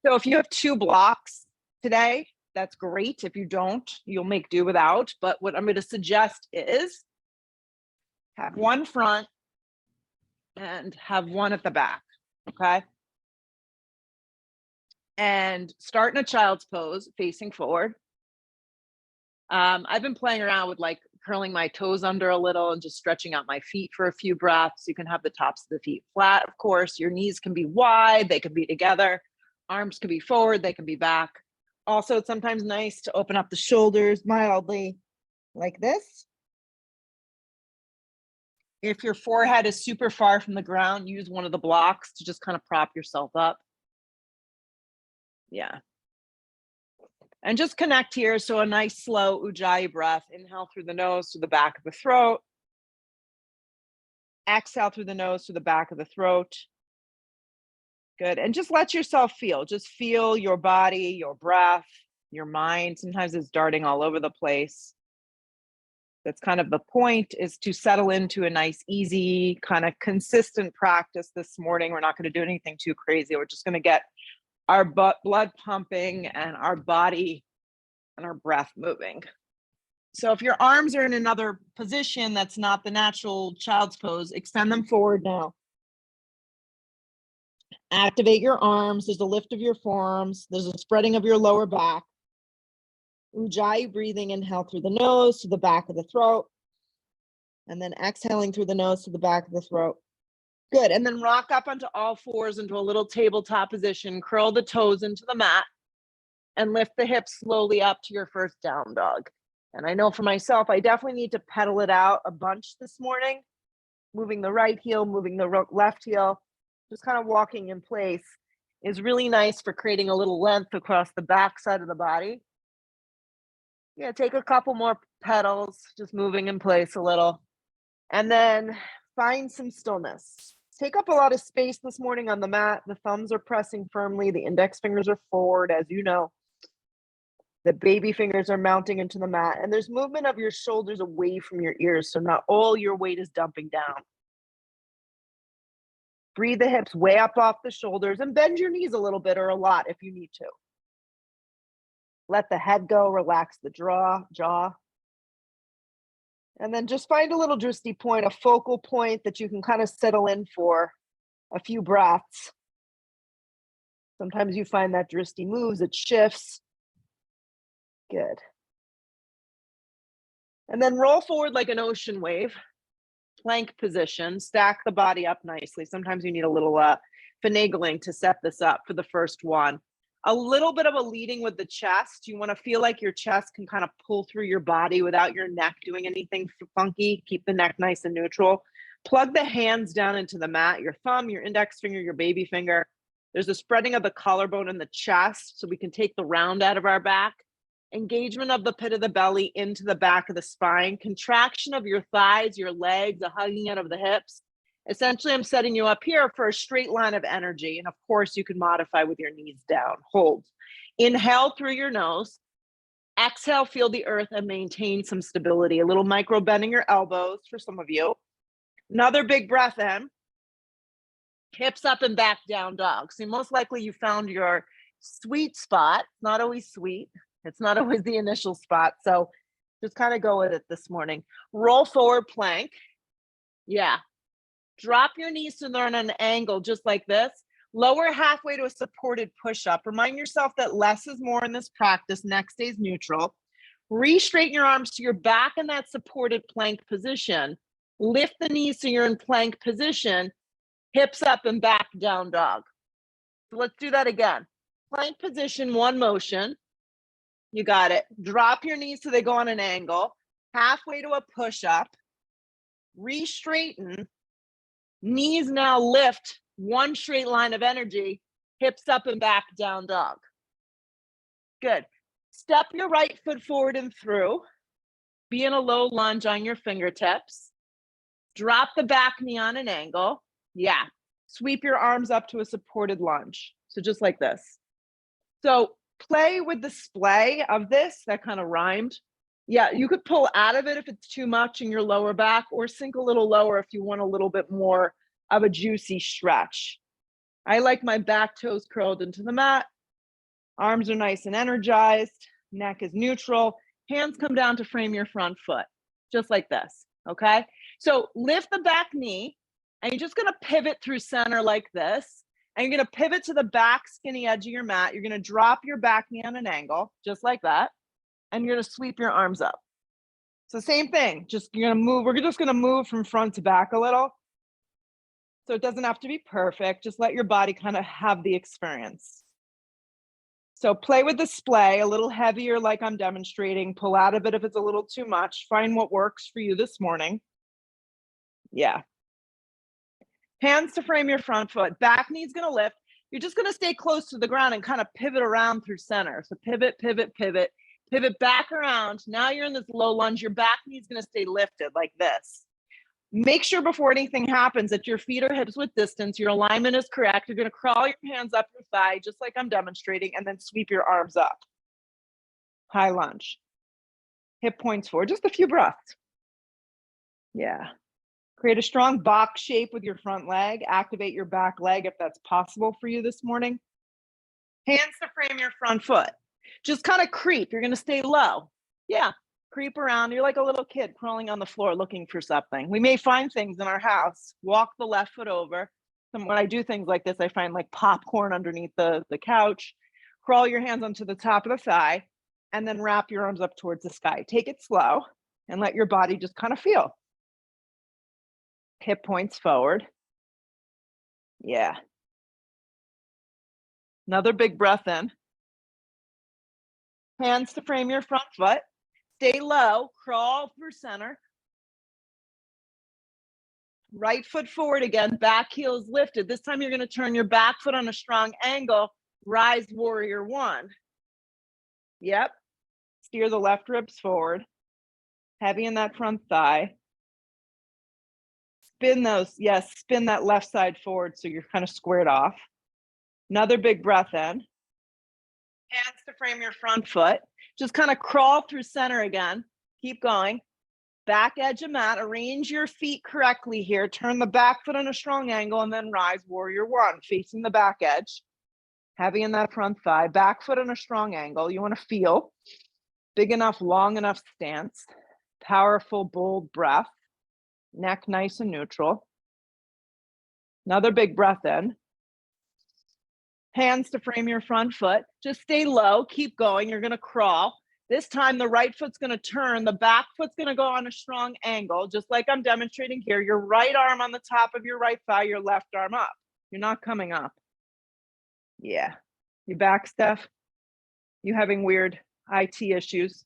So if you have 2 blocks today, that's great. If you don't, you'll make do without. But what I'm going to suggest is have one front and have one at the back. Okay. And start in a child's pose facing forward. I've been playing around with like curling my toes under a little and just stretching out my feet for a few breaths. You can have the tops of the feet flat, of course. Your knees can be wide, they can be together. Arms can be forward, they can be back. Also, it's sometimes nice to open up the shoulders mildly like this. If your forehead is super far from the ground, use one of the blocks to just kind of prop yourself up. Yeah. And just connect here. So a nice slow Ujjayi breath. Inhale through the nose to the back of the throat. Exhale through the nose to the back of the throat. Good. And just let yourself feel. Just feel your body, your breath, your mind. Sometimes it's darting all over the place. That's kind of the point, is to settle into a nice, easy, kind of consistent practice this morning. We're not going to do anything too crazy. We're just going to get our blood pumping and our body and our breath moving. So if your arms are in another position that's not the natural child's pose, extend them forward now. Activate your arms. There's a lift of your forearms. There's a spreading of your lower back. Ujjayi breathing, inhale through the nose to the back of the throat. And then exhaling through the nose to the back of the throat. Good. And then rock up onto all fours into a little tabletop position. Curl the toes into the mat and lift the hips slowly up to your first down dog. And I know for myself, I definitely need to pedal it out a bunch this morning. Moving the right heel, moving the left heel, just kind of walking in place is really nice for creating a little length across the back side of the body. Yeah, take a couple more pedals, just moving in place a little. And then find some stillness. Take up a lot of space this morning on the mat. The thumbs are pressing firmly. The index fingers are forward, as you know. The baby fingers are mounting into the mat. And there's movement of your shoulders away from your ears, so not all your weight is dumping down. Breathe the hips way up off the shoulders and bend your knees a little bit or a lot if you need to. Let the head go, relax the jaw. And then just find a little drishti point, a focal point that you can kind of settle in for a few breaths. Sometimes you find that drishti moves, it shifts. Good. And then roll forward like an ocean wave. Plank position, stack the body up nicely. Sometimes you need a little finagling to set this up for the first one. A little bit of a leading with the chest. You want to feel like your chest can kind of pull through your body without your neck doing anything funky. Keep the neck nice and neutral. Plug the hands down into the mat, your thumb, your index finger, your baby finger. There's a spreading of the collarbone in the chest so we can take the round out of our back. Engagement of the pit of the belly into the back of the spine. Contraction of your thighs, your legs, a hugging out of the hips. Essentially, I'm setting you up here for a straight line of energy. And of course, you can modify with your knees down. Hold. Inhale through your nose. Exhale, feel the earth and maintain some stability. A little micro bending your elbows for some of you. Another big breath in. Hips up and back down dog. So most likely you found your sweet spot. It's not always sweet. It's not always the initial spot. So just kind of go with it this morning. Roll forward plank. Yeah. Drop your knees so they're on an angle just like this. Lower halfway to a supported push-up. Remind yourself that less is more in this practice. Neck stays neutral. Re-straighten your arms to your back in that supported plank position. Lift the knees so you're in plank position. Hips up and back down dog. So let's do that again. Plank position, one motion. You got it. Drop your knees so they go on an angle. Halfway to a push-up. Re-straighten. Knees now lift, one straight line of energy. Hips up and back down dog. Good. Step your right foot forward and through. Be in a low lunge on your fingertips. Drop the back knee on an angle. Yeah. Sweep your arms up to a supported lunge. So just like this. So play with the splay of this. That kind of rhymed. Yeah, you could pull out of it if it's too much in your lower back, or sink a little lower if you want a little bit more of a juicy stretch. I like my back toes curled into the mat. Arms are nice and energized. Neck is neutral. Hands come down to frame your front foot, just like this, okay? So lift the back knee, and you're just gonna pivot through center like this, and you're gonna pivot to the back skinny edge of your mat. You're gonna drop your back knee on an angle, just like that, and you're gonna sweep your arms up. So same thing, just you're gonna move, we're just gonna move from front to back a little. So it doesn't have to be perfect, just let your body kind of have the experience. So play with the splay, a little heavier like I'm demonstrating, pull out of it if it's a little too much, find what works for you this morning. Yeah. Hands to frame your front foot, back knee's gonna lift. You're just gonna stay close to the ground and kind of pivot around through center. So pivot, pivot, pivot, pivot back around. Now you're in this low lunge, your back knee's gonna stay lifted like this. Make sure before anything happens that your feet are hips width distance, your alignment is correct. You're gonna crawl your hands up your thigh, just like I'm demonstrating, and then sweep your arms up. High lunge. Hip points forward, just a few breaths. Yeah. Create a strong box shape with your front leg. Activate your back leg if that's possible for you this morning. Hands to frame your front foot. Just kind of creep. You're going to stay low. Yeah. Creep around. You're like a little kid crawling on the floor looking for something. We may find things in our house. Walk the left foot over. When I do things like this, I find like popcorn underneath the couch. Crawl your hands onto the top of the thigh and then wrap your arms up towards the sky. Take it slow and let your body just kind of feel. Hip points forward. Yeah. Another big breath in. Hands to frame your front foot. Stay low, crawl through center. Right foot forward again, back heel is lifted. This time you're gonna turn your back foot on a strong angle, rise warrior one. Yep. Steer the left ribs forward. Heavy in that front thigh. Spin those, yes, spin that left side forward so you're kind of squared off. Another big breath in. Hands to frame your front foot. Just kind of crawl through center again. Keep going. Back edge of mat. Arrange your feet correctly here. Turn the back foot on a strong angle and then rise warrior one, facing the back edge. Heavy in that front thigh. Back foot on a strong angle. You want to feel big enough, long enough stance. Powerful, bold breath. Neck nice and neutral. Another big breath in. Hands to frame your front foot. Just stay low. Keep going. You're going to crawl. This time the right foot's going to turn. The back foot's going to go on a strong angle, just like I'm demonstrating here. Your right arm on the top of your right thigh, your left arm up. You're not coming up. Yeah. You back, Steph? You having weird IT issues?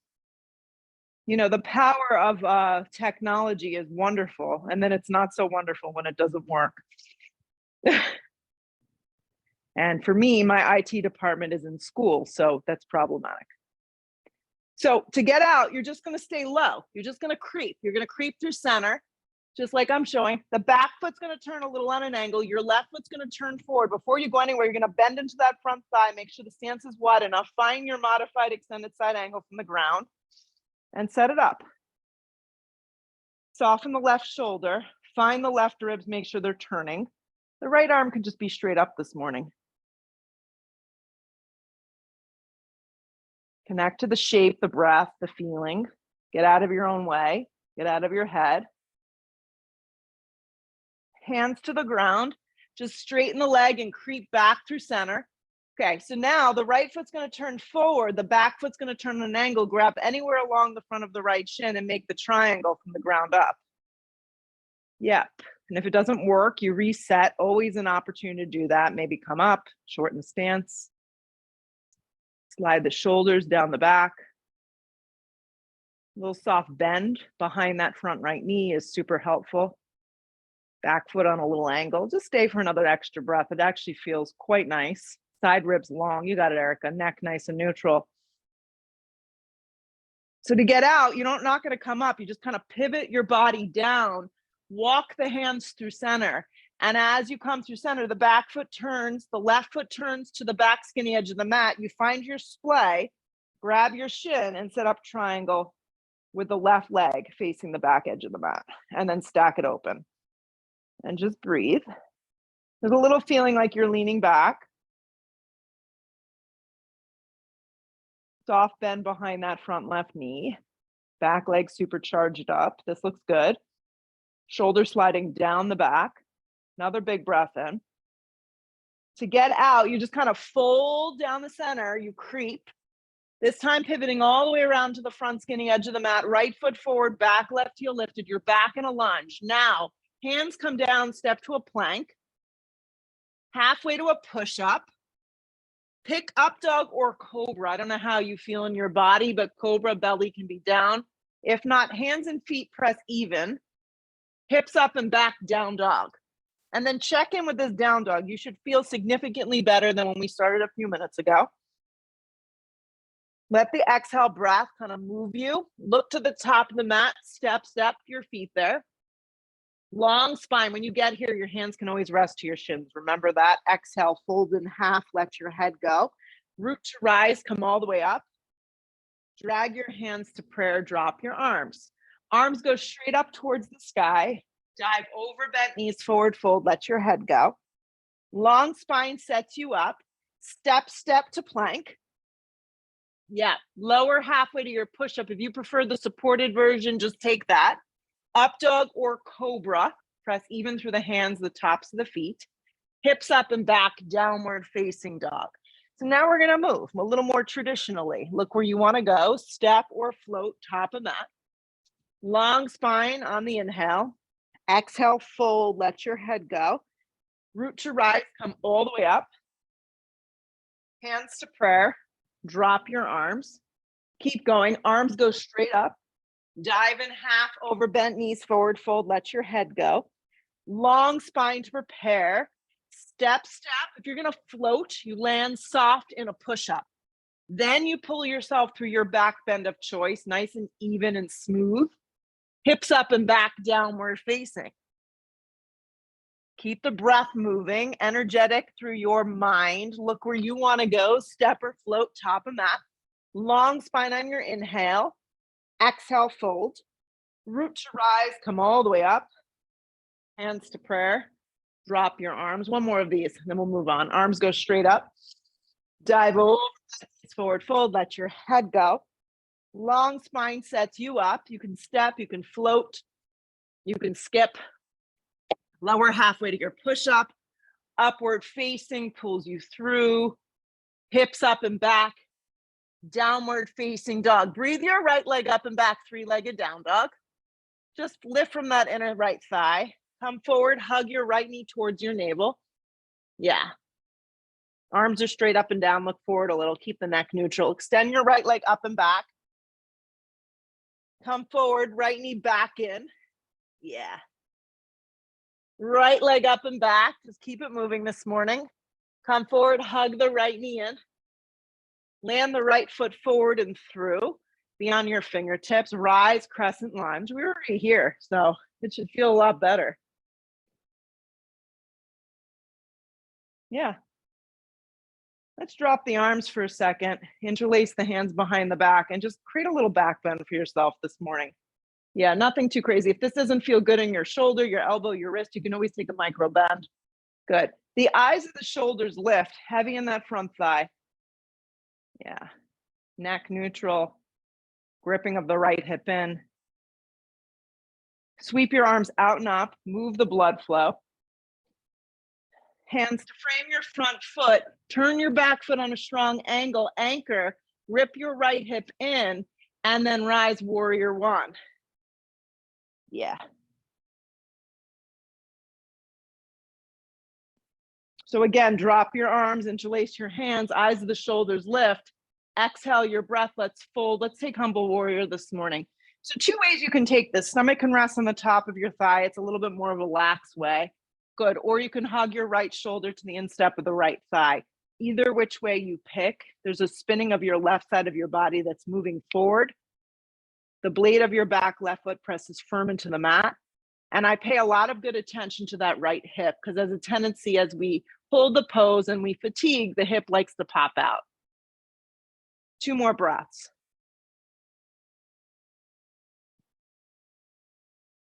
You know, the power of technology is wonderful, and then it's not so wonderful when it doesn't work. And for me, my IT department is in school, so that's problematic. So to get out, you're just going to stay low. You're just going to creep. You're going to creep through center, just like I'm showing. The back foot's going to turn a little on an angle. Your left foot's going to turn forward. Before you go anywhere, you're going to bend into that front thigh. Make sure the stance is wide enough. Find your modified extended side angle from the ground and set it up. Soften the left shoulder. Find the left ribs. Make sure they're turning. The right arm can just be straight up this morning. Connect to the shape, the breath, the feeling. Get out of your own way. Get out of your head. Hands to the ground. Just straighten the leg and creep back through center. Okay, so now the right foot's going to turn forward. The back foot's going to turn an angle. Grab anywhere along the front of the right shin and make the triangle from the ground up. Yep. And if it doesn't work, you reset. Always an opportunity to do that. Maybe come up, shorten the stance. Slide the shoulders down the back. A little soft bend behind that front right knee is super helpful. Back foot on a little angle. Just stay for another extra breath. It actually feels quite nice. Side ribs long. You got it, Erica. Neck nice and neutral. So to get out, you're not going to come up. You just kind of pivot your body down. Walk the hands through center. And as you come through center, the back foot turns, the left foot turns to the back skinny edge of the mat. You find your splay, grab your shin and set up triangle with the left leg facing the back edge of the mat, and then stack it open. And just breathe. There's a little feeling like you're leaning back. Soft bend behind that front left knee. Back leg supercharged up. This looks good. Shoulder sliding down the back. Another big breath in. To get out, you just kind of fold down the center, you creep. This time pivoting all the way around to the front skinny edge of the mat, right foot forward, back left heel lifted, you're back in a lunge. Now, hands come down, step to a plank, halfway to a push-up. Pick up dog or cobra. I don't know how you feel in your body, but cobra belly can be down. If not, hands and feet press even, hips up and back, down dog. And then check in with this down dog. You should feel significantly better than when we started a few minutes ago. Let the exhale breath kind of move you. Look to the top of the mat, step your feet there. Long spine. When you get here, your hands can always rest to your shins. Remember that. Exhale, fold in half, let your head go. Root to rise, come all the way up. Drag your hands to prayer, drop your arms. Arms go straight up towards the sky. Dive over, bent knees, forward fold, let your head go. Long spine sets you up. Step to plank. Yeah, lower halfway to your push-up. If you prefer the supported version, just take that. Up dog or cobra. Press even through the hands, the tops of the feet. Hips up and back, downward facing dog. So now we're gonna move a little more traditionally. Look where you wanna go. Step or float, top of mat. Long spine on the inhale. Exhale, fold, let your head go. Root to rise, come all the way up. Hands to prayer, drop your arms. Keep going, arms go straight up. Dive in half over bent knees, forward fold, let your head go. Long spine to prepare. Step. If you're gonna float, you land soft in a push-up. Then you pull yourself through your back bend of choice, nice and even and smooth. Hips up and back, downward facing. Keep the breath moving, energetic through your mind. Look where you want to go. Step or float, top of mat. Long spine on your inhale. Exhale, fold. Root to rise, come all the way up. Hands to prayer. Drop your arms. One more of these, then we'll move on. Arms go straight up. Dive over, forward fold, let your head go. Long spine sets you up. You can step, you can float, you can skip. Lower halfway to your push-up. Upward facing pulls you through. Hips up and back. Downward facing dog. Breathe your right leg up and back, three-legged down dog. Just lift from that inner right thigh. Come forward, hug your right knee towards your navel. Yeah. Arms are straight up and down, look forward a little, keep the neck neutral. Extend your right leg up and back. Come forward, right knee back in. Yeah. Right leg up and back, just keep it moving this morning. Come forward, hug the right knee in. Land the right foot forward and through. Be on your fingertips, rise, crescent lunge. We're already here, so it should feel a lot better. Yeah. Let's drop the arms for a second, interlace the hands behind the back, and just create a little back bend for yourself this morning. Yeah, nothing too crazy. If this doesn't feel good in your shoulder, your elbow, your wrist, you can always take a micro bend. Good. The eyes of the shoulders lift, heavy in that front thigh. Yeah. Neck neutral, gripping of the right hip in. Sweep your arms out and up, move the blood flow. Hands to frame your front foot, turn your back foot on a strong angle, anchor, rip your right hip in, and then rise warrior one. Yeah. So again, drop your arms, interlace your hands, eyes of the shoulders lift. Exhale your breath, let's fold. Let's take humble warrior this morning. So two ways you can take this. Stomach can rest on the top of your thigh. It's a little bit more of a lax way. Good. Or you can hug your right shoulder to the instep of the right thigh. Either which way you pick, there's a spinning of your left side of your body that's moving forward. The blade of your back left foot presses firm into the mat. And I pay a lot of good attention to that right hip because there's a tendency as we hold the pose and we fatigue, the hip likes to pop out. Two more breaths.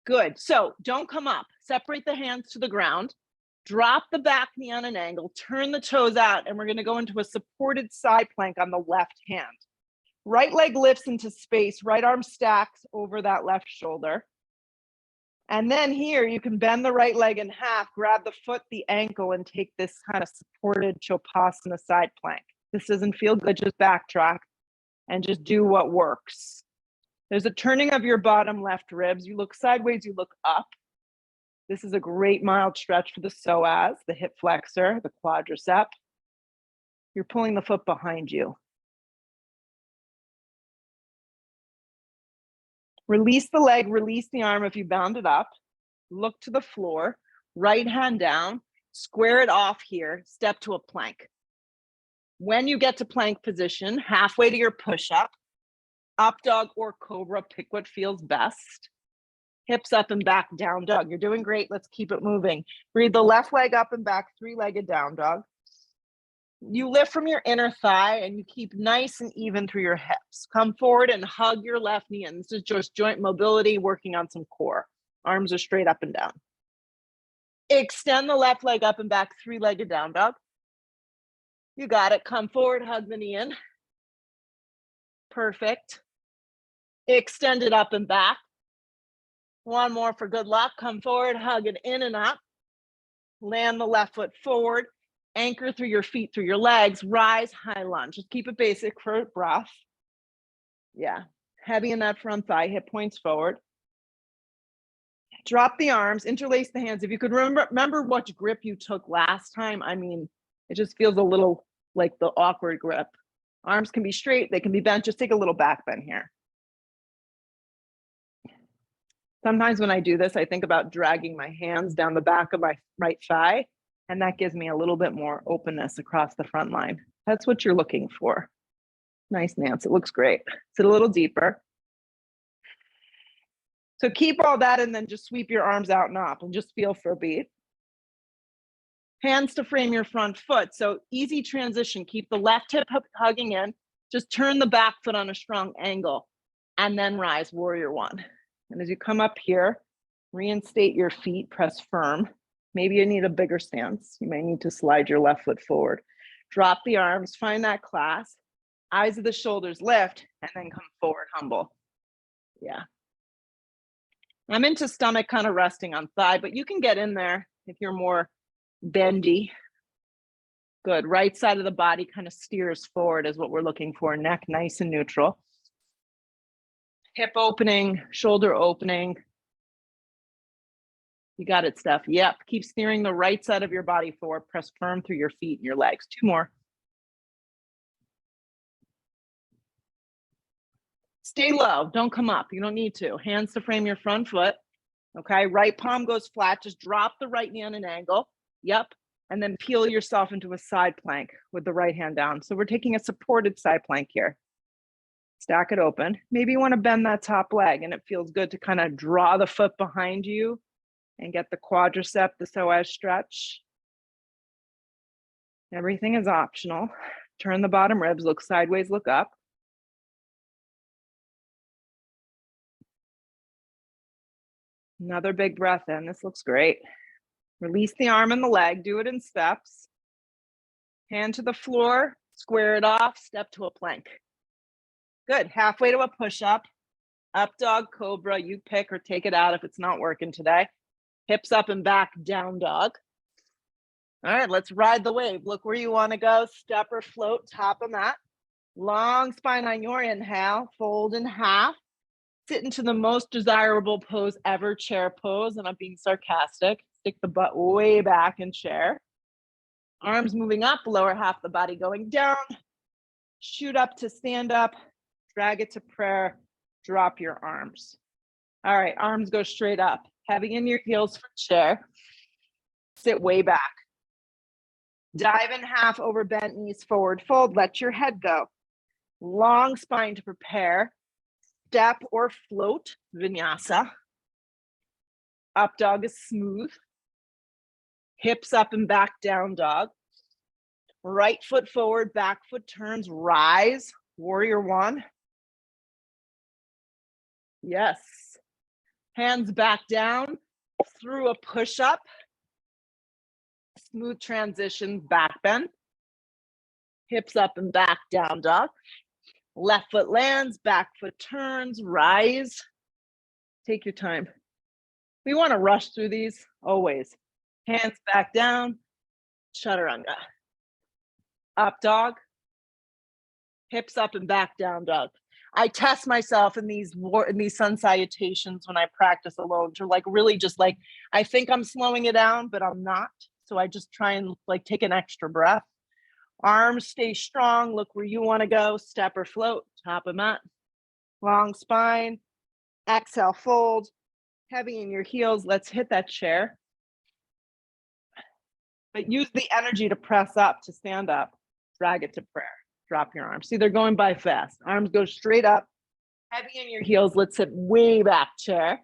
Good. So don't come up. Separate the hands to the ground. Drop the back knee on an angle. Turn the toes out. And we're going to go into a supported side plank on the left hand. Right leg lifts into space, right arm stacks over that left shoulder. And then here you can bend the right leg in half, grab the foot, the ankle, and take this kind of supported Chopasana side plank. This doesn't feel good, just backtrack and just do what works. There's a turning of your bottom left ribs. You look sideways, you look up. This is a great mild stretch for the psoas, the hip flexor, the quadricep. You're pulling the foot behind you. Release the leg, release the arm if you bound it up. Look to the floor, right hand down, square it off here, step to a plank. When you get to plank position, halfway to your push-up, up dog or cobra, pick what feels best. Hips up and back, down dog. You're doing great. Let's keep it moving. Breathe the left leg up and back, three-legged down dog. You lift from your inner thigh and you keep nice and even through your hips. Come forward and hug your left knee in. This is just joint mobility, working on some core. Arms are straight up and down. Extend the left leg up and back, three-legged down dog. You got it. Come forward, hug the knee in. Perfect. Extend it up and back. One more for good luck. Come forward, hug it in and up. Land the left foot forward. Anchor through your feet, through your legs. Rise, high lunge. Just keep it basic for breath. Yeah. Heavy in that front thigh, hip points forward. Drop the arms, interlace the hands. If you could remember what grip you took last time, I mean, it just feels a little like the awkward grip. Arms can be straight, they can be bent. Just take a little back bend here. Sometimes when I do this, I think about dragging my hands down the back of my right thigh, and that gives me a little bit more openness across the front line. That's what you're looking for. Nice, Nance, it looks great. Sit a little deeper. So keep all that and then just sweep your arms out and up and just feel for a beat. Hands to frame your front foot. So easy transition. Keep the left hip hugging in. Just turn the back foot on a strong angle and then rise, warrior one. And as you come up here, reinstate your feet, press firm. Maybe you need a bigger stance. You may need to slide your left foot forward. Drop the arms, find that clasp. Eyes of the shoulders lift and then come forward, humble. Yeah. I'm into stomach kind of resting on thigh, but you can get in there if you're more bendy. Good. Right side of the body kind of steers forward is what we're looking for. Neck nice and neutral. Hip opening, shoulder opening. You got it, Steph. Yep. Keep steering the right side of your body forward. Press firm through your feet and your legs. Two more. Stay low. Don't come up. You don't need to. Hands to frame your front foot. Okay. Right palm goes flat. Just drop the right knee on an angle. Yep. And then peel yourself into a side plank with the right hand down. So we're taking a supported side plank here. Stack it open. Maybe you want to bend that top leg and it feels good to kind of draw the foot behind you and get the quadricep, the psoas stretch. Everything is optional. Turn the bottom ribs, look sideways, look up. Another big breath in. This looks great. Release the arm and the leg. Do it in steps. Hand to the floor, square it off, step to a plank. Good. Halfway to a push-up. Up dog, cobra, you pick or take it out if it's not working today. Hips up and back, down dog. All right, let's ride the wave. Look where you want to go. Step or float, top of mat. Long spine on your inhale. Fold in half. Sit into the most desirable pose ever, chair pose. And I'm being sarcastic. Stick the butt way back in chair. Arms moving up, lower half the body going down. Shoot up to stand up. Drag it to prayer. Drop your arms. All right, arms go straight up. Heavy in your heels for chair. Sit way back. Dive in half over bent knees, forward fold. Let your head go. Long spine to prepare. Step or float, vinyasa. Up dog is smooth. Hips up and back, down dog. Right foot forward, back foot turns, rise, warrior one. Yes. Hands back down through a push-up. Smooth transition, back bend. Hips up and back, down dog. Left foot lands, back foot turns, rise. Take your time. We want to rush through these always. Hands back down, chaturanga. Up dog, hips up and back down dog. I test myself in these sun salutations when I practice alone to like really just like, I think I'm slowing it down, but I'm not. So I just try and like take an extra breath. Arms stay strong. Look where you want to go. Step or float, top of mat. Long spine. Exhale, fold. Heavy in your heels. Let's hit that chair. But use the energy to press up, to stand up. Drag it to prayer. Drop your arms. See, they're going by fast. Arms go straight up. Heavy in your heels. Let's sit way back chair.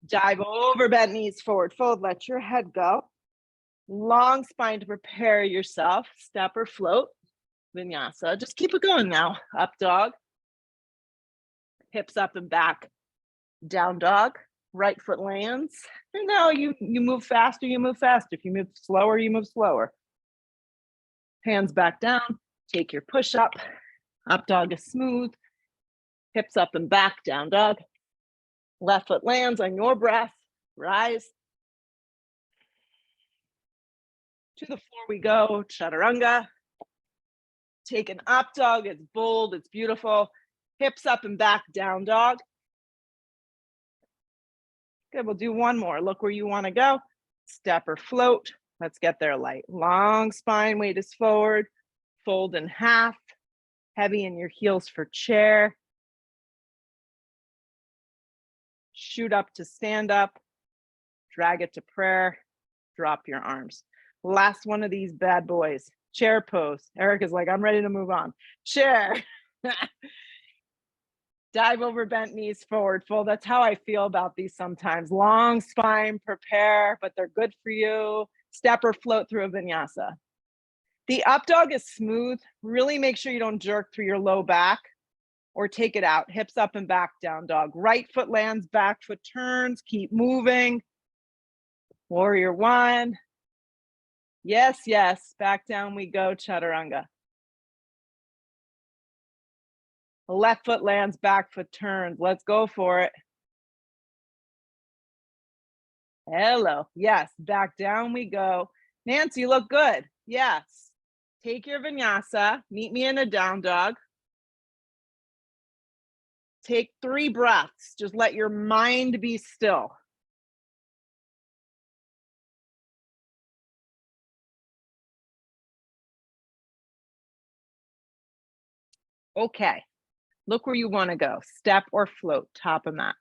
Dive over, bent knees, forward fold. Let your head go. Long spine to prepare yourself. Step or float. Vinyasa. Just keep it going now. Up dog. Hips up and back. Down dog. Right foot lands. And now you move faster, you move faster. If you move slower, you move slower. Hands back down. Take your push up. Up dog is smooth. Hips up and back. Down dog. Left foot lands on your breath. Rise. To the floor we go. Chaturanga. Take an up dog. It's bold. It's beautiful. Hips up and back. Down dog. Good. We'll do one more. Look where you want to go. Step or float. Let's get there light. Long spine. Weight is forward. Fold in half. Heavy in your heels for chair. Shoot up to stand up. Drag it to prayer. Drop your arms. Last one of these bad boys. Chair pose. Eric is like, I'm ready to move on. Chair. Dive over, bent knees, forward fold. That's how I feel about these sometimes. Long spine, prepare, but they're good for you. Step or float through a vinyasa. The up dog is smooth. Really make sure you don't jerk through your low back or take it out. Hips up and back, down dog. Right foot lands, back foot turns. Keep moving. Warrior one. Yes, yes. Back down we go, chaturanga. Left foot lands, back foot turns. Let's go for it. Hello. Yes, back down we go. Nancy, you look good. Yes. Take your vinyasa. Meet me in a down dog. Take 3 breaths. Just let your mind be still. Okay. Look where you want to go. Step or float, top of mat.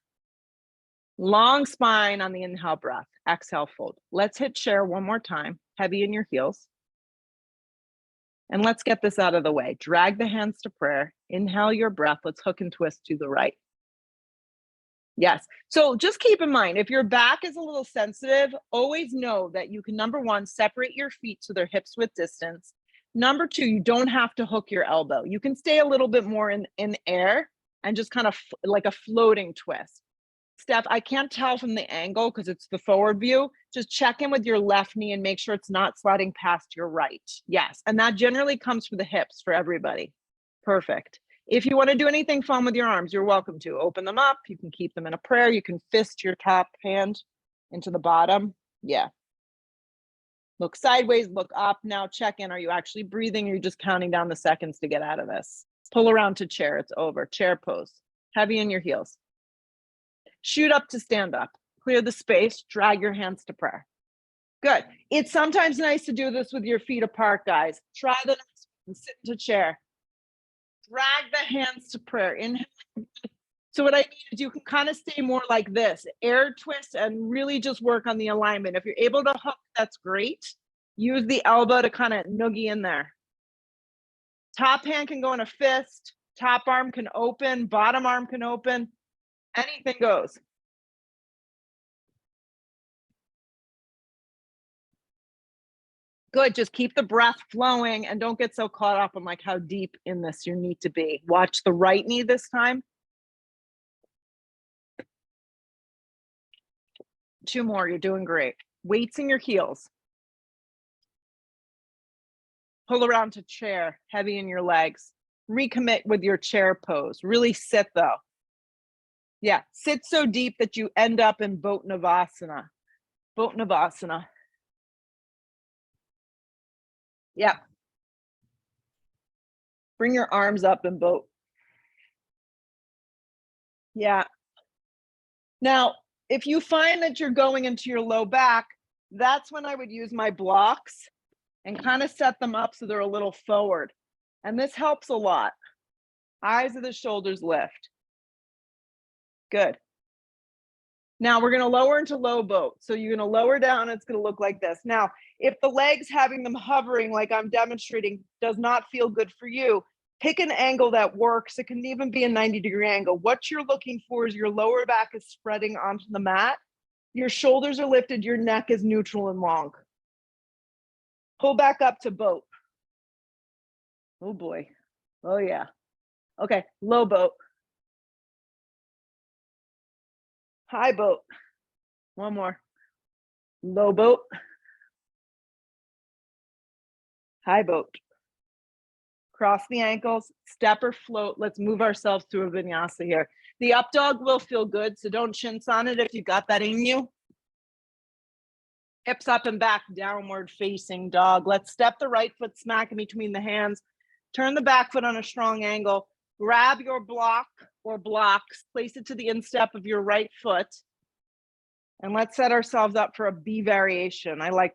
Long spine on the inhale breath. Exhale, fold. Let's hit chair one more time. Heavy in your heels. And let's get this out of the way. Drag the hands to prayer. Inhale your breath. Let's hook and twist to the right. Yes. So just keep in mind, if your back is a little sensitive, always know that you can, number one, separate your feet so they're hips width distance. Number two, you don't have to hook your elbow. You can stay a little bit more in air and just kind of like a floating twist. Steph, I can't tell from the angle because it's the forward view. Just check in with your left knee and make sure it's not sliding past your right. Yes. And that generally comes from the hips for everybody. Perfect. If you want to do anything fun with your arms, you're welcome to. Open them up. You can keep them in a prayer. You can fist your top hand into the bottom. Yeah. Look sideways, look up. Now check in. Are you actually breathing? Or are you just counting down the seconds to get out of this? Pull around to chair. It's over. Chair pose. Heavy in your heels. Shoot up to stand up. Clear the space. Drag your hands to prayer. Good. It's sometimes nice to do this with your feet apart, guys. Try the next one. Sit into chair. Drag the hands to prayer. Inhale. So what I mean is you can kind of stay more like this, air twist, and really just work on the alignment. If you're able to hook, that's great. Use the elbow to kind of noogie in there. Top hand can go in a fist. Top arm can open. Bottom arm can open. Anything goes. Good. Just keep the breath flowing and don't get so caught up on like how deep in this you need to be. Watch the right knee this time. 2 more. You're doing great. Weights in your heels. Pull around to chair. Heavy in your legs. recommit with your chair pose. Really sit though. Yeah, sit so deep that you end up in Botnavasana. Botnavasana. Yeah. Bring your arms up in boat. Yeah. Now, if you find that you're going into your low back, that's when I would use my blocks and kind of set them up so they're a little forward. And this helps a lot. Eyes of the shoulders lift. Good. Now we're going to lower into low boat. So you're going to lower down. It's going to look like this. Now, if the legs having them hovering like I'm demonstrating does not feel good for you, pick an angle that works. It can even be a 90-degree angle. What you're looking for is your lower back is spreading onto the mat. Your shoulders are lifted. Your neck is neutral and long. Pull back up to boat. Oh boy. Oh yeah. Okay, low boat. High boat. One more. Low boat. High boat. Cross the ankles, step or float. Let's move ourselves through a vinyasa here. The up dog will feel good, so don't chintz on it if you got that in you. Hips up and back, downward facing dog. Let's step the right foot smack in between the hands. Turn the back foot on a strong angle. Grab your block or blocks, place it to the instep of your right foot. And let's set ourselves up for a B variation. I like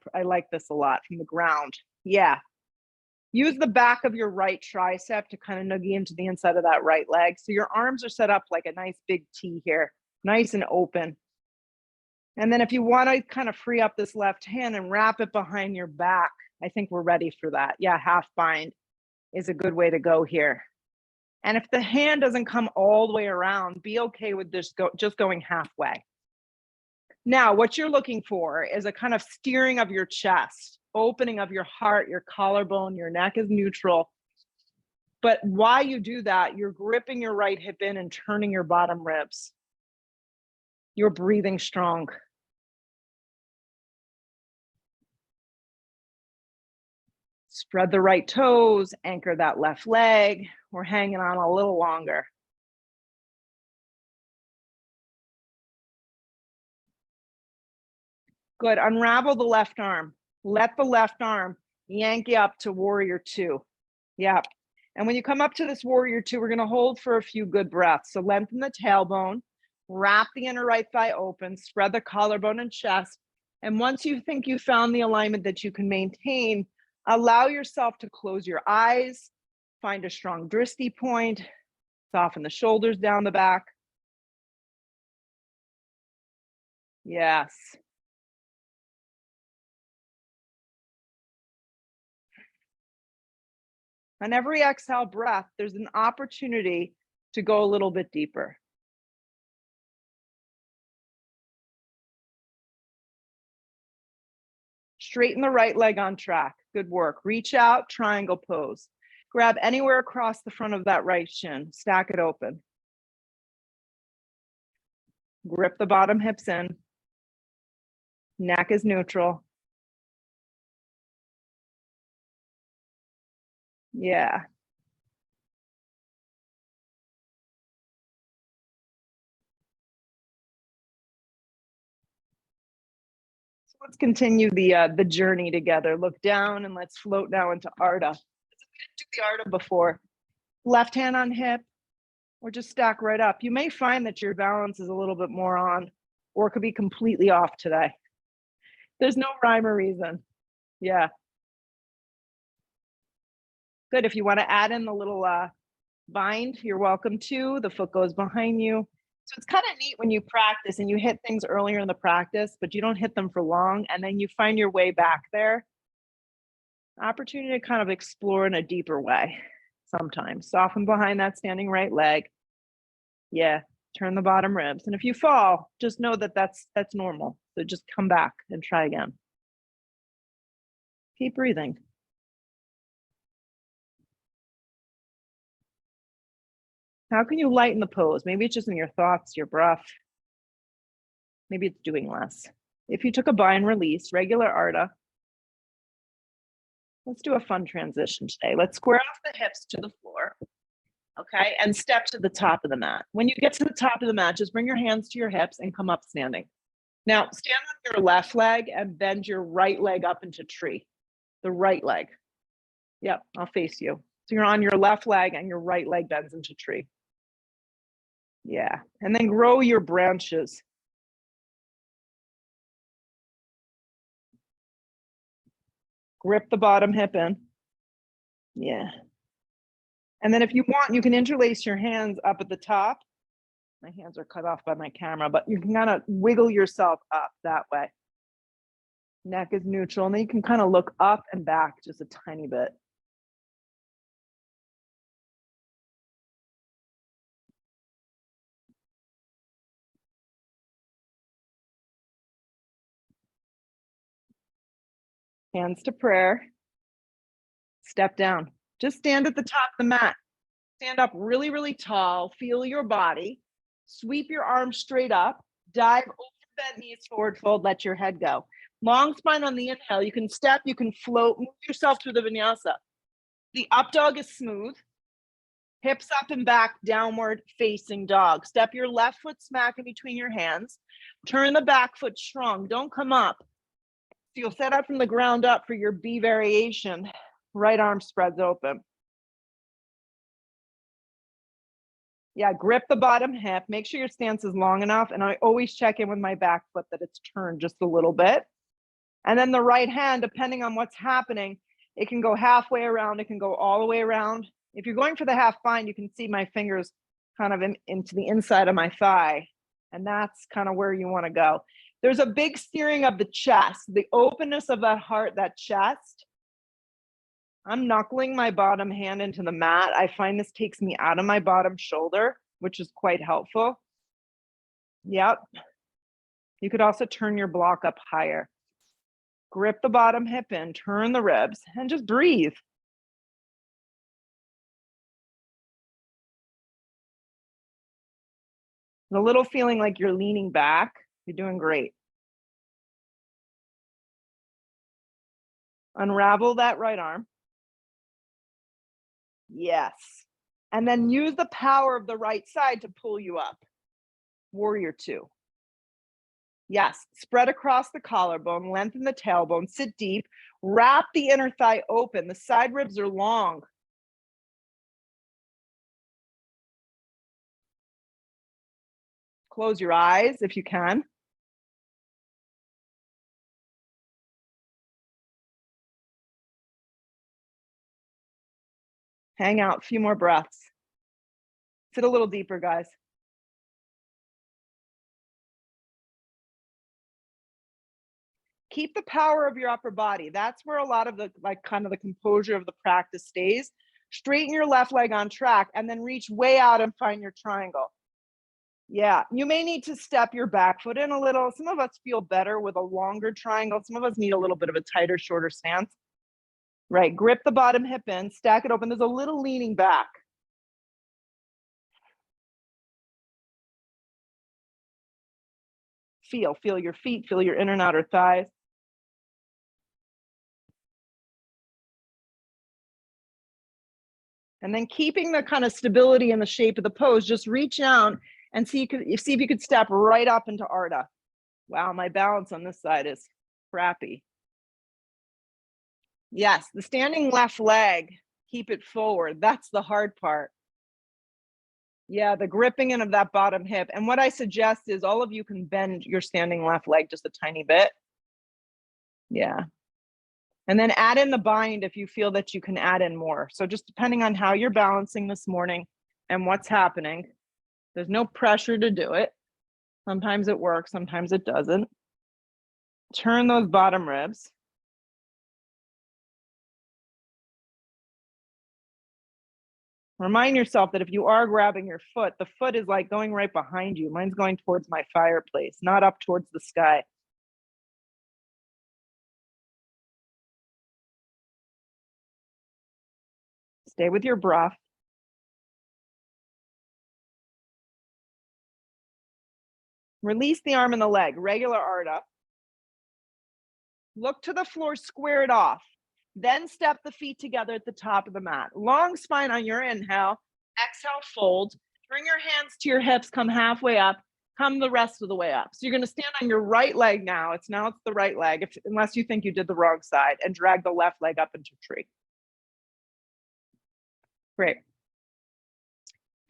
this a lot from the ground. Yeah. Use the back of your right tricep to kind of noogie into the inside of that right leg. So your arms are set up like a nice big T here, nice and open. And then if you want to kind of free up this left hand and wrap it behind your back, I think we're ready for that. Yeah, half bind is a good way to go here. And if the hand doesn't come all the way around, be okay with this just going halfway. Now, what you're looking for is a kind of steering of your chest, opening of your heart, your collarbone, your neck is neutral. But while you do that, you're gripping your right hip in and turning your bottom ribs. You're breathing strong. Spread the right toes, anchor that left leg. We're hanging on a little longer. Good, unravel the left arm. Let the left arm yank you up to warrior two. Yeah. And when you come up to this warrior two, we're gonna hold for a few good breaths. So lengthen the tailbone, wrap the inner right thigh open, spread the collarbone and chest. And once you think you found the alignment that you can maintain, allow yourself to close your eyes, find a strong drishti point, soften the shoulders down the back. Yes. On every exhale breath, there's an opportunity to go a little bit deeper. Straighten the right leg on track. Good work. Reach out, triangle pose. Grab anywhere across the front of that right shin. Stack it open. Grip the bottom hips in. Neck is neutral. Yeah. So let's continue the journey together. Look down and let's float now into Ardha. We didn't do the Ardha before. Left hand on hip, or just stack right up. You may find that your balance is a little bit more on, or it could be completely off today. There's no rhyme or reason. Yeah. Good. If you want to add in the little bind, you're welcome to. The foot goes behind you. So it's kind of neat when you practice and you hit things earlier in the practice, but you don't hit them for long. And then you find your way back there. Opportunity to kind of explore in a deeper way sometimes. Soften behind that standing right leg. Yeah. Turn the bottom ribs. And if you fall, just know that that's normal. So just come back and try again. Keep breathing. How can you lighten the pose? Maybe it's just in your thoughts, your breath. Maybe it's doing less. If you took a bind release, regular Ardha, let's do a fun transition today. Let's square off the hips to the floor. okay? And step to the top of the mat. When you get to the top of the mat, just bring your hands to your hips and come up standing. Now, stand on your left leg and bend your right leg up into tree. The right leg. Yep, I'll face you. So you're on your left leg and your right leg bends into tree. Yeah, and then grow your branches. Grip the bottom hip in. Yeah. And then if you want, you can interlace your hands up at the top. My hands are cut off by my camera, but you can kind of wiggle yourself up that way. Neck is neutral, and then you can kind of look up and back just a tiny bit. Hands to prayer. Step down. Just stand at the top of the mat. Stand up really, really tall. Feel your body. Sweep your arms straight up. Dive over, bend knees forward, fold, let your head go. Long spine on the inhale. You can step, you can float, move yourself through the vinyasa. The up dog is smooth. Hips up and back, downward facing dog. Step your left foot smack in between your hands. Turn the back foot strong. Don't come up. So you'll set up from the ground up for your B variation. Right arm spreads open. Yeah, grip the bottom hip. Make sure your stance is long enough. And I always check in with my back foot that it's turned just a little bit. And then the right hand, depending on what's happening, it can go halfway around. It can go all the way around. If you're going for the half bind, you can see my fingers kind of into the inside of my thigh. And that's kind of where you want to go. There's a big steering of the chest, the openness of that heart, that chest. I'm knuckling my bottom hand into the mat. I find this takes me out of my bottom shoulder, which is quite helpful. Yep. You could also turn your block up higher. Grip the bottom hip in, turn the ribs, and just breathe. A little feeling like you're leaning back. You're doing great. Unravel that right arm. Yes. And then use the power of the right side to pull you up. Warrior two. Yes. Spread across the collarbone, lengthen the tailbone, sit deep, wrap the inner thigh open. The side ribs are long. Close your eyes if you can. Hang out a few more breaths. Sit a little deeper, guys. Keep the power of your upper body. That's where a lot of the, like, kind of the composure of the practice stays. Straighten your left leg on track and then reach way out and find your triangle. Yeah, you may need to step your back foot in a little. Some of us feel better with a longer triangle. Some of us need a little bit of a tighter, shorter stance. Right, grip the bottom hip in, stack it open. There's a little leaning back. Feel your feet, feel your inner and outer thighs. And then keeping the kind of stability in the shape of the pose, just reach down and see if you could step right up into Ardha. Wow, my balance on this side is crappy. Yes, the standing left leg, keep it forward. That's the hard part. Yeah, the gripping in of that bottom hip. And what I suggest is all of you can bend your standing left leg just a tiny bit. Yeah. And then add in the bind if you feel that you can add in more. So just depending on how you're balancing this morning and what's happening, there's no pressure to do it. Sometimes it works, sometimes it doesn't. Turn those bottom ribs. Remind yourself that if you are grabbing your foot, the foot is like going right behind you. Mine's going towards my fireplace, not up towards the sky. Stay with your breath. Release the arm and the leg, regular Ardha. Look to the floor, square it off. Then step the feet together at the top of the mat. Long spine on your inhale. Exhale, fold. Bring your hands to your hips, come halfway up, come the rest of the way up. So you're going to stand on your right leg now. It's the right leg, unless you think you did the wrong side, and drag the left leg up into tree. Great.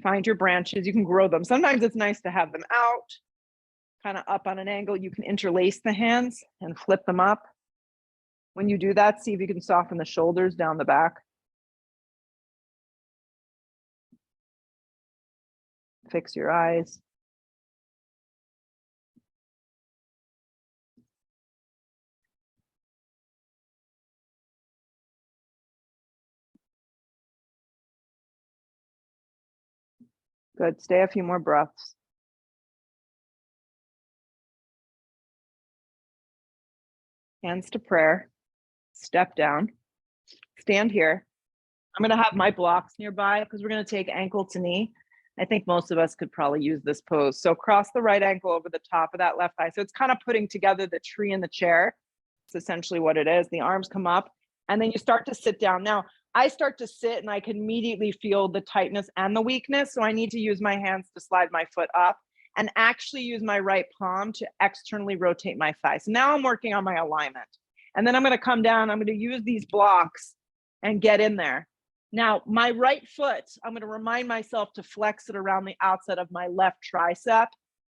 Find your branches. You can grow them. Sometimes it's nice to have them out, kind of up on an angle. You can interlace the hands and flip them up. When you do that, see if you can soften the shoulders down the back. Fix your eyes. Good. Stay a few more breaths. Hands to prayer. Step down. Stand here. I'm going to have my blocks nearby because we're going to take ankle to knee. I think most of us could probably use this pose. So cross the right ankle over the top of that left thigh. So it's kind of putting together the tree in the chair. It's essentially what it is. The arms come up and then you start to sit down. Now, I start to sit and I can immediately feel the tightness and the weakness. So I need to use my hands to slide my foot up and actually use my right palm to externally rotate my thigh. So now I'm working on my alignment. And then I'm going to come down. I'm going to use these blocks and get in there. Now, my right foot, I'm going to remind myself to flex it around the outside of my left tricep.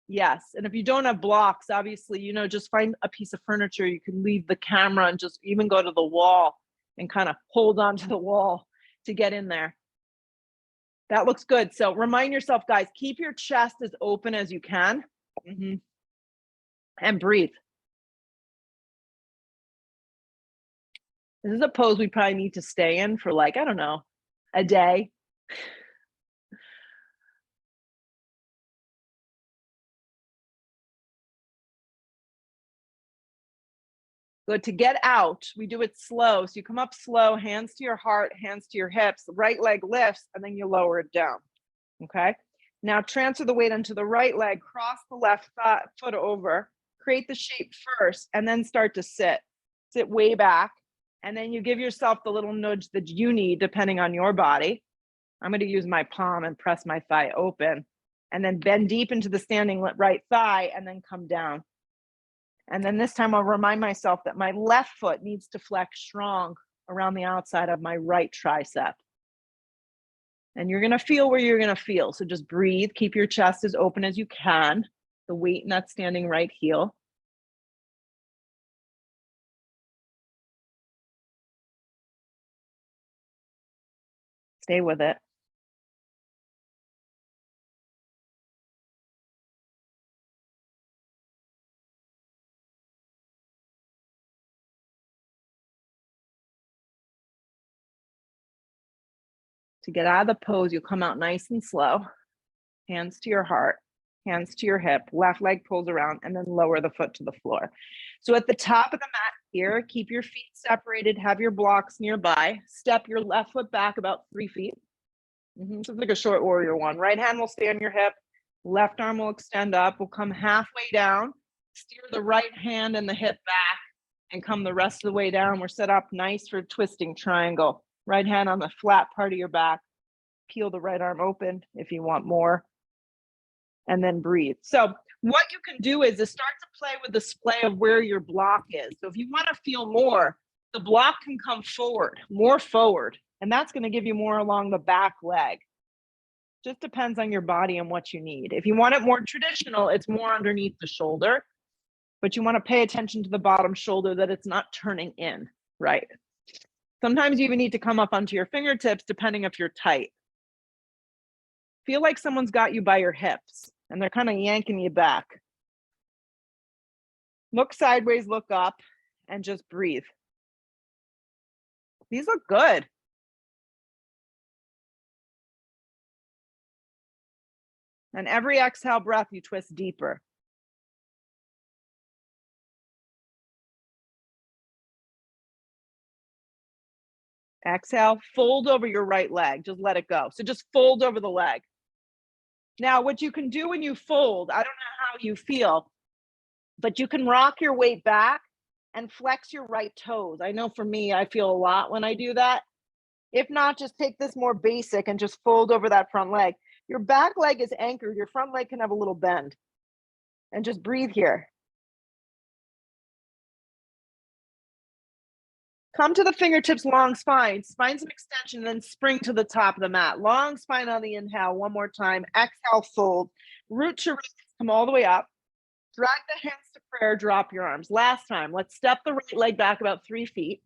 Yes. And if you don't have blocks, obviously, just find a piece of furniture. You can leave the camera and just even go to the wall and kind of hold onto the wall to get in there. That looks good. So remind yourself, guys, keep your chest as open as you can. And breathe. This is a pose we probably need to stay in for I don't know, a day. Good. To get out, we do it slow. So you come up slow, hands to your heart, hands to your hips, right leg lifts, and then you lower it down. Okay. Now transfer the weight onto the right leg, cross the left foot over, create the shape first, and then start to sit. Sit way back. And then you give yourself the little nudge that you need depending on your body. I'm going to use my palm and press my thigh open and then bend deep into the standing right thigh and then come down. And then this time I'll remind myself that my left foot needs to flex strong around the outside of my right tricep. And you're going to feel where you're going to feel. So just breathe, keep your chest as open as you can, the weight in that standing right heel. Stay with it. To get out of the pose, you'll come out nice and slow. Hands to your heart, hands to your hip, left leg pulls around, and then lower the foot to the floor. So at the top of the mat here, keep your feet separated, have your blocks nearby. Step your left foot back about 3 feet. So it's like a short warrior one. Right hand will stay on your hip. Left arm will extend up. We'll come halfway down. Steer the right hand and the hip back and come the rest of the way down. We're set up nice for twisting triangle. Right hand on the flat part of your back. Peel the right arm open if you want more. And then breathe. So what you can do is start to play with the display of where your block is. So if you want to feel more, the block can come forward, more forward. And that's going to give you more along the back leg. Just depends on your body and what you need. If you want it more traditional, it's more underneath the shoulder. But you want to pay attention to the bottom shoulder that it's not turning in, right? Sometimes you even need to come up onto your fingertips depending if you're tight. Feel like someone's got you by your hips and they're kind of yanking you back. Look sideways, look up, and just breathe. These look good. And every exhale breath, you twist deeper. Exhale, fold over your right leg. Just let it go. So just fold over the leg. Now, what you can do when you fold, I don't know how you feel, but you can rock your weight back and flex your right toes. I know for me, I feel a lot when I do that. If not, just take this more basic and just fold over that front leg. Your back leg is anchored. Your front leg can have a little bend. And just breathe here. Come to the fingertips, long spine. Find some extension, then spring to the top of the mat. Long spine on the inhale. One more time. Exhale, fold. Root to wrist, come all the way up. Drag the hands to prayer, drop your arms. Last time, let's step the right leg back about 3 feet.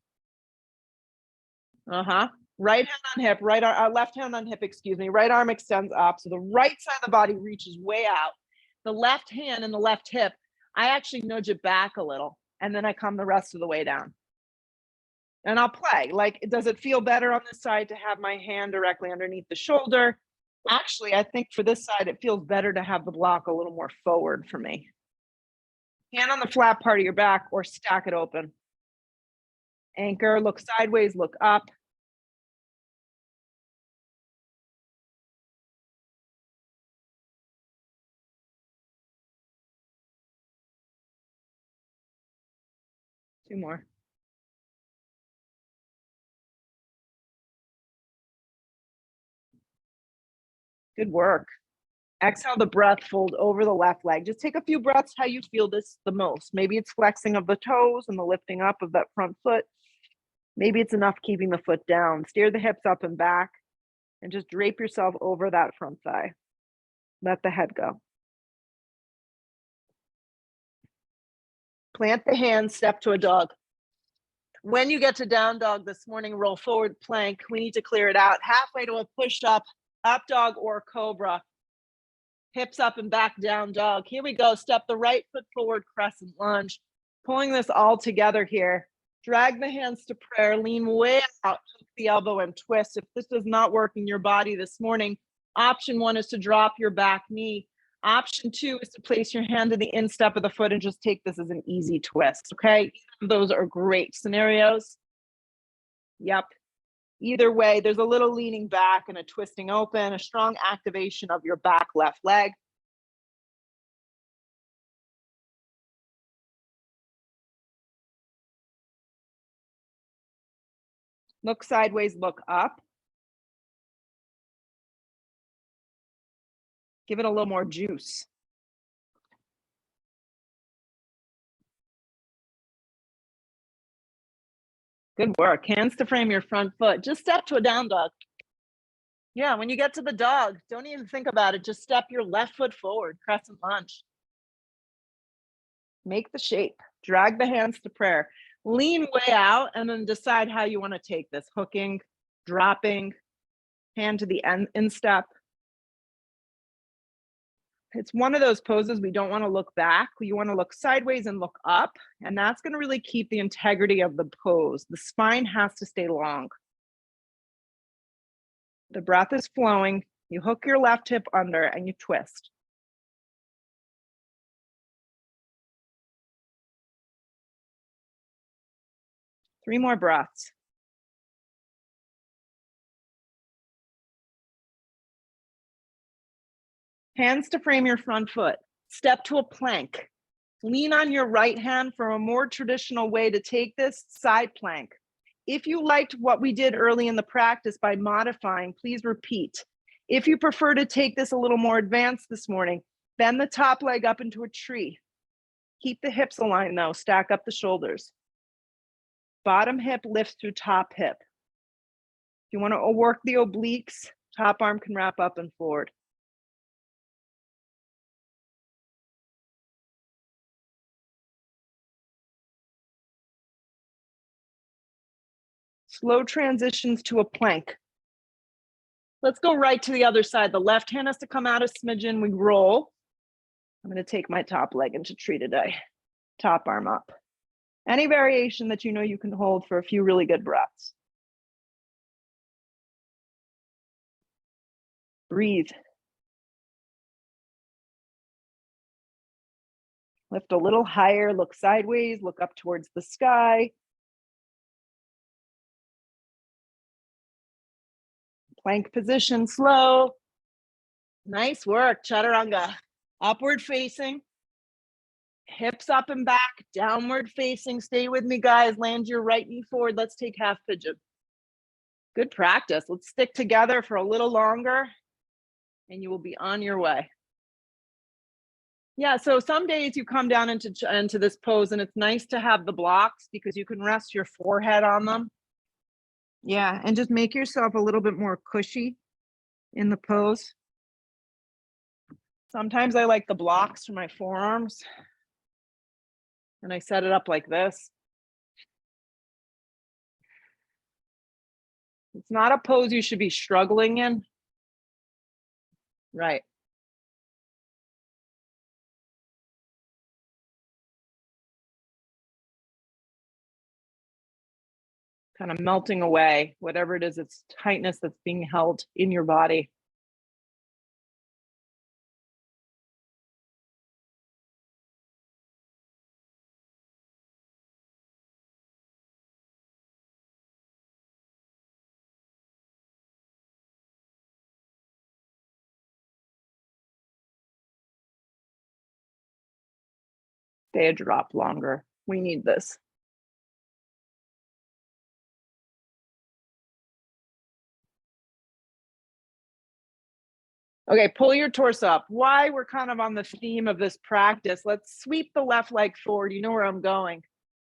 Right hand on hip, left hand on hip, excuse me. Right arm extends up. So the right side of the body reaches way out. The left hand and the left hip, I actually nudge it back a little. And then I come the rest of the way down. And I'll play. Like, does it feel better on this side to have my hand directly underneath the shoulder? Actually, I think for this side, it feels better to have the block a little more forward for me. Hand on the flat part of your back or stack it open. Anchor, look sideways, look up. Two more. Good work. Exhale the breath, fold over the left leg. Just take a few breaths how you feel this the most. Maybe it's flexing of the toes and the lifting up of that front foot. Maybe it's enough keeping the foot down. Steer the hips up and back and just drape yourself over that front thigh. Let the head go. Plant the hands, step to a dog. When you get to down dog this morning, roll forward plank. We need to clear it out. Halfway to a push-up, up dog or cobra. Hips up and back, down dog. Here we go. Step the right foot forward, crescent lunge. Pulling this all together here. Drag the hands to prayer. Lean way out, hook the elbow and twist. If this does not work in your body this morning, option 1 is to drop your back knee. Option 2 is to place your hand in the instep of the foot and just take this as an easy twist, okay? Those are great scenarios. Yep. Either way, there's a little leaning back and a twisting open, a strong activation of your back left leg. Look sideways, look up. Give it a little more juice. Good work. Hands to frame your front foot. Just step to a down dog. Yeah, when you get to the dog, don't even think about it. Just step your left foot forward, crescent lunge. Make the shape. Drag the hands to prayer. Lean way out and then decide how you want to take this. Hooking, dropping, hand to the instep. It's one of those poses we don't want to look back. You want to look sideways and look up, and that's going to really keep the integrity of the pose. The spine has to stay long. The breath is flowing. You hook your left hip under and you twist. Three more breaths. Hands to frame your front foot. Step to a plank. Lean on your right hand for a more traditional way to take this, side plank. If you liked what we did early in the practice by modifying, please repeat. If you prefer to take this a little more advanced this morning, bend the top leg up into a tree. Keep the hips aligned though, stack up the shoulders. Bottom hip lifts through top hip. If you want to work the obliques, top arm can wrap up and forward. Slow transitions to a plank. Let's go right to the other side. The left hand has to come out a smidgen. We roll. I'm going to take my top leg into tree today. Top arm up. Any variation that you know you can hold for a few really good breaths. Breathe. Lift a little higher, look sideways, look up towards the sky. Plank position, slow. Nice work, chaturanga. Upward facing. Hips up and back, downward facing. Stay with me, guys. Land your right knee forward. Let's take half pigeon. Good practice. Let's stick together for a little longer and you will be on your way. Yeah, so some days you come down into this pose and it's nice to have the blocks because you can rest your forehead on them. Yeah, and just make yourself a little bit more cushy in the pose. Sometimes I like the blocks for my forearms and I set it up like this. It's not a pose you should be struggling in. Right. Kind of melting away, whatever it is, it's tightness that's being held in your body. Stay a drop longer. We need this. Okay, pull your torso up. Why we're kind of on the theme of this practice, let's sweep the left leg forward. You know where I'm going.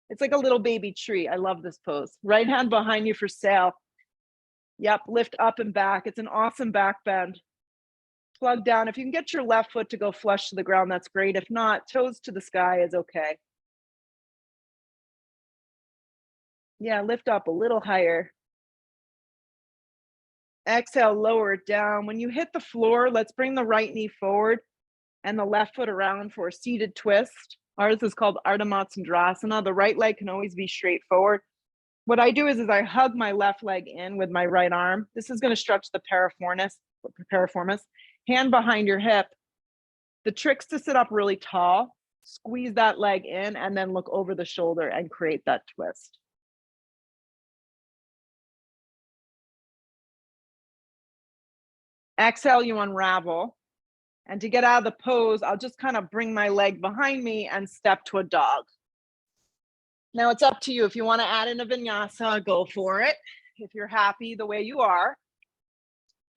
It's like a little baby tree. I love this pose. Right hand behind you for sail. Yep, lift up and back. It's an awesome back bend. Plug down. If you can get your left foot to go flush to the ground, that's great. If not, toes to the sky is okay. Yeah, lift up a little higher. Exhale, lower it down. When you hit the floor, let's bring the right knee forward and the left foot around for a seated twist. Ours is called Ardha Matsyendrasana. The right leg can always be straight forward. What I do is I hug my left leg in with my right arm. This is going to stretch the piriformis. Hand behind your hip. The trick's to sit up really tall, squeeze that leg in, and then look over the shoulder and create that twist. Exhale, you unravel. And to get out of the pose, I'll just kind of bring my leg behind me and step to a dog. Now it's up to you. If you want to add in a vinyasa, go for it. If you're happy the way you are,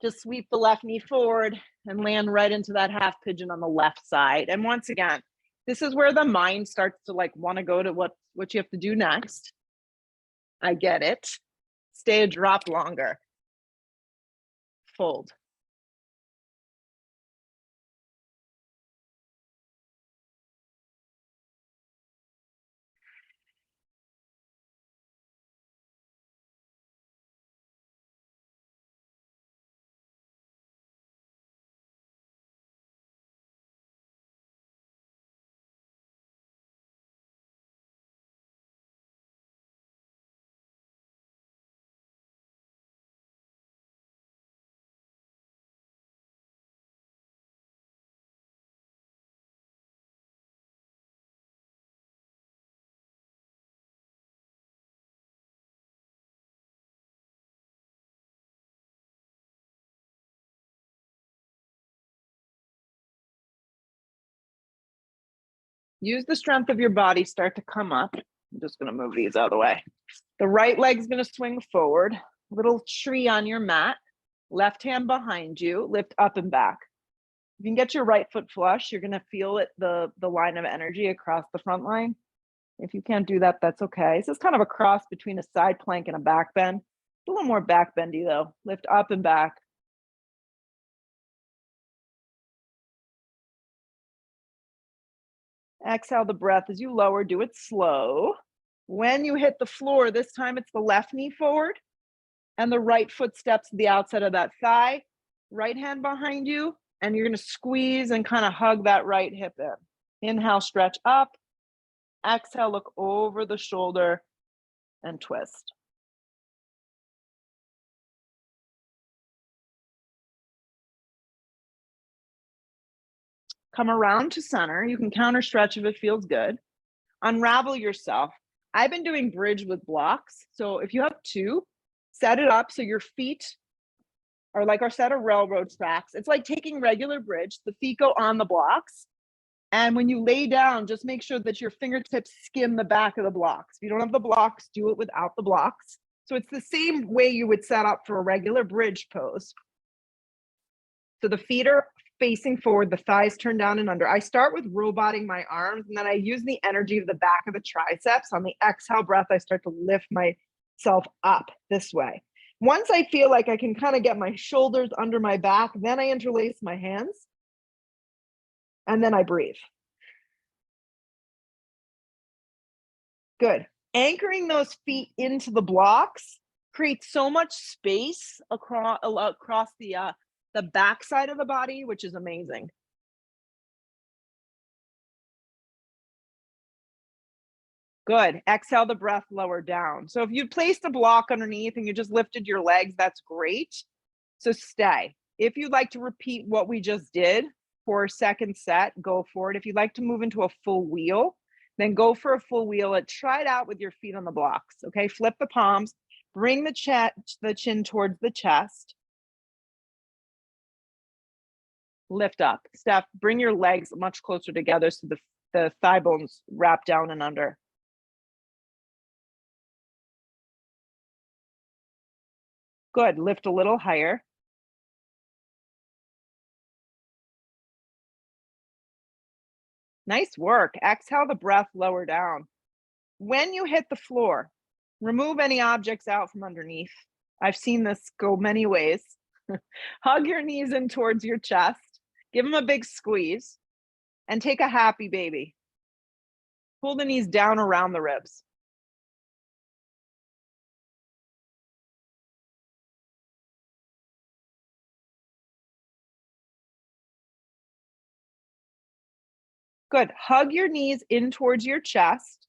just sweep the left knee forward and land right into that half pigeon on the left side. And once again, this is where the mind starts to like want to go to what you have to do next. I get it. Stay a drop longer. Fold. Use the strength of your body, start to come up. I'm just going to move these out of the way. The right leg's going to swing forward, little tree on your mat, left hand behind you, lift up and back. If you can get your right foot flush, you're going to feel it, the line of energy across the front line. If you can't do that, that's okay. This is kind of a cross between a side plank and a back bend. A little more back bendy though. Lift up and back. Exhale the breath as you lower, do it slow. When you hit the floor, this time it's the left knee forward and the right foot steps to the outside of that thigh, right hand behind you, and you're going to squeeze and kind of hug that right hip in. Inhale, stretch up. Exhale, look over the shoulder and twist. Come around to center. You can counter stretch if it feels good. Unravel yourself. I've been doing bridge with blocks. So if you have two, set it up so your feet are like our set of railroad tracks. It's like taking regular bridge. The feet go on the blocks. And when you lay down, just make sure that your fingertips skim the back of the blocks. If you don't have the blocks, do it without the blocks. So it's the same way you would set up for a regular bridge pose. So the feet are facing forward, the thighs turn down and under. I start with roboting my arms, and then I use the energy of the back of the triceps. On the exhale breath, I start to lift myself up this way. Once I feel like I can kind of get my shoulders under my back, then I interlace my hands, and then I breathe. Good. Anchoring those feet into the blocks creates so much space across the back side of the body, which is amazing. Good. Exhale the breath lower down. So if you placed a block underneath and you just lifted your legs, that's great. So stay. If you'd like to repeat what we just did for a second set, go for it. If you'd like to move into a full wheel, then go for a full wheel. Try it out with your feet on the blocks. Okay. Flip the palms, bring the chin towards the chest. Lift up. Steph, bring your legs much closer together so the thigh bones wrap down and under. Good. Lift a little higher. Nice work. Exhale the breath lower down. When you hit the floor, remove any objects out from underneath. I've seen this go many ways. Hug your knees in towards your chest. Give them a big squeeze and take a happy baby. Pull the knees down around the ribs. Good. Hug your knees in towards your chest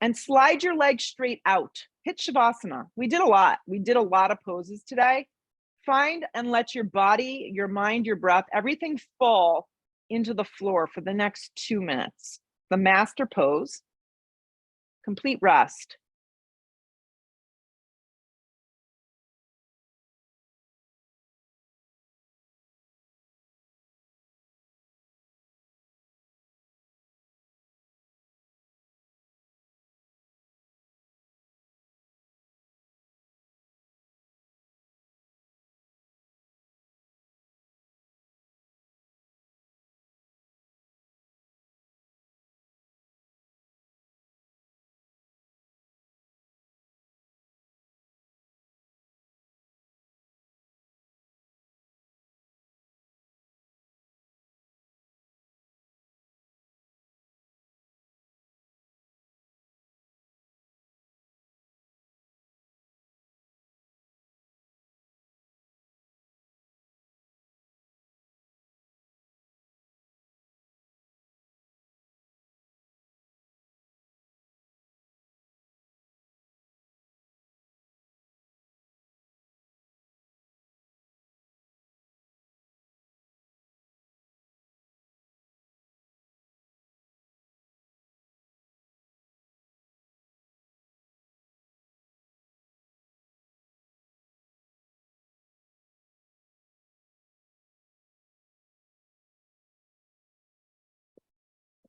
and slide your legs straight out. Hit Shavasana. We did a lot. We did a lot of poses today. Find and let your body, your mind, your breath, everything fall into the floor for the next 2 minutes. The master pose, complete rest.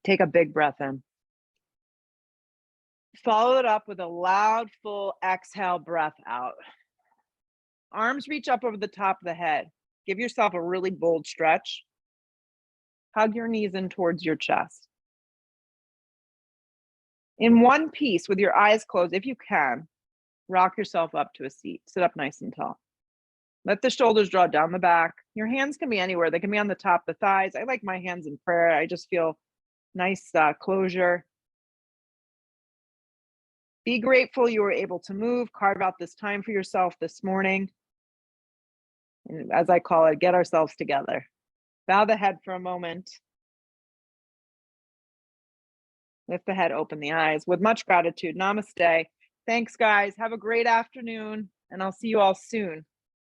Take a big breath in. Follow it up with a loud, full exhale breath out. Arms reach up over the top of the head. Give yourself a really bold stretch. Hug your knees in towards your chest. In one piece, with your eyes closed, if you can, rock yourself up to a seat. Sit up nice and tall. Let the shoulders draw down the back. Your hands can be anywhere. They can be on the top of the thighs. I like my hands in prayer. I just feel nice closure. Be grateful you were able to move, carve out this time for yourself this morning. And as I call it, get ourselves together. Bow the head for a moment. Lift the head, open the eyes. With much gratitude, namaste. Thanks, guys. Have a great afternoon, and I'll see you all soon.